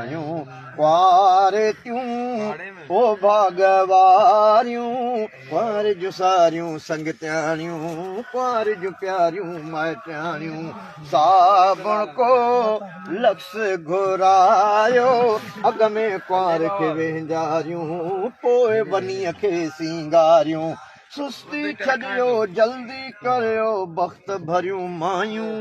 गायूं कुआर त्यूं ओ भागवारियूं कुआर जूं सारियूं संगत्याणियूं कुआर जूं प्यारियूं माइटाणियूं साबण को लक्स घुरायो अग में कुआर खे वेंजारियूं पोइ वनीअ खे सिंगारियूं सुस्ती छॾियो जल्दी करियो बख़्त भरियूं मायूं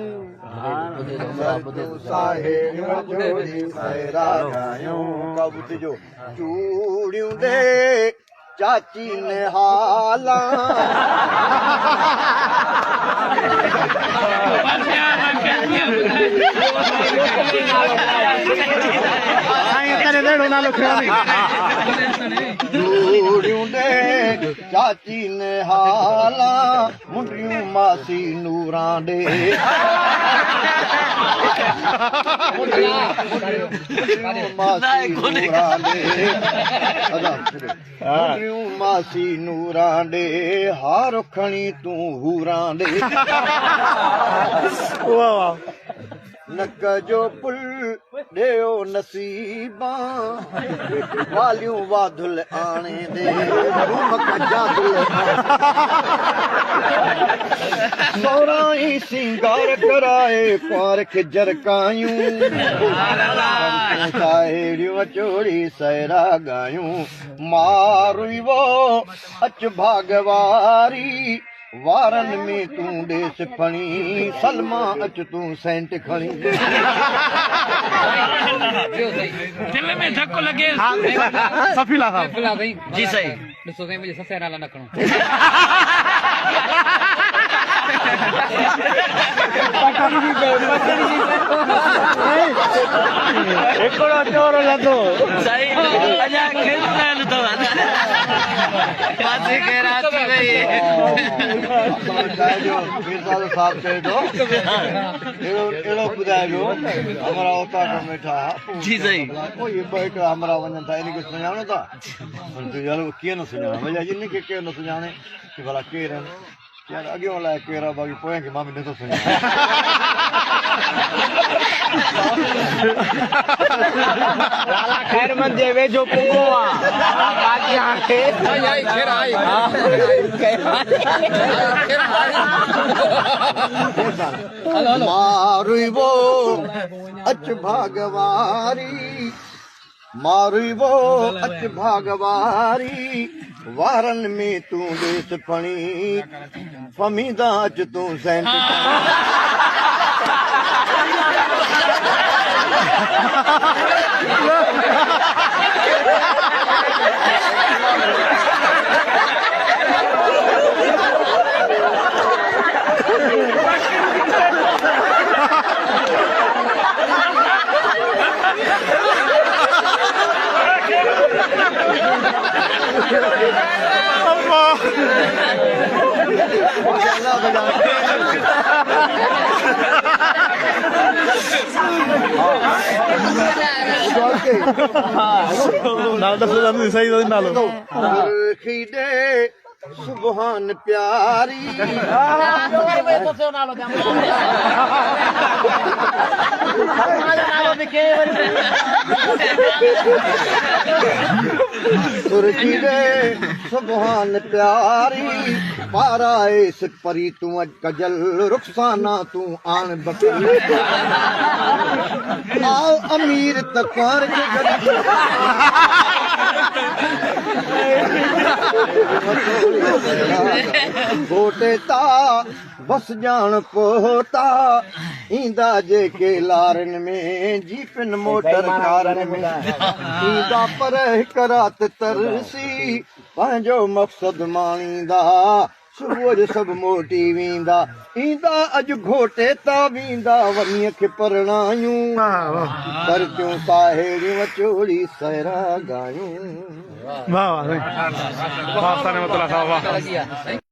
चूड़ियूं ॾे चाची ने हाला चूड़ियूं ॾे चाची ने हाला मुंडियूं मासी नूरां ॾे मुंडियूं मासी नूरां ॾे हार खणी तूं हूरां ॾे नक जो पुल ॾियो नसीबा वालियूं वाधुल आणे दे सोराई सिंगार कराए कुंवर खे जरकायूं साहेड़ियूं चोरी सायरा गायूं मारुई वो अच भागवारी वारनि में तूं ॾेस खणी सलमा अच तूं सेंट खणी दिल में धक्को लगे सफीला साहब जी सही ॾिसो साईं मुंहिंजे ससु नाला न खणो हिकिड़ो चोर लॻो सही अञा खेल तो पासे के रात गई साहब चए थो अहिड़ो ॿुधाइजो हमारा उतार में वेठा जी सही पोइ ॿ हिकिड़ा हमारा वञनि था इन खे सुञाणो था कीअं न सुञाणे भई अॼु इन खे केरु न सुञाणे की भला केरु आहिनि यार अॻियों अलाए केरु आहे बाक़ी पोयां खे मां बि नथो सुञाणे ख़ैरमंद जे वेझो पुॻो मारुई वो अच भागवारी मारुई वो अच भागवारी वारनि में तूं ॾेस खणी फमीदा अच तूं सेंट सही नालो सुबहान प्यारी सुरखी दे सुबहान प्यारी पाराए परी तूं अज कजल रुखसाना तूं आण बकरी आओ अमीर तकवार के घोटे ता बस जान पोता ईंदा जेके लारनि में जीपन मोटर कारनि में ईंदा पर हिकु राति तरसी पंहिंजो मक़सद माणींदा सुबुह जो सभु मोटी वेंदा ईंदा अॼु घोटे ता वेंदा वञीअ खे परणायूं करतियूं साहेड़ियूं चोरी सायरा गायूं वाह वाह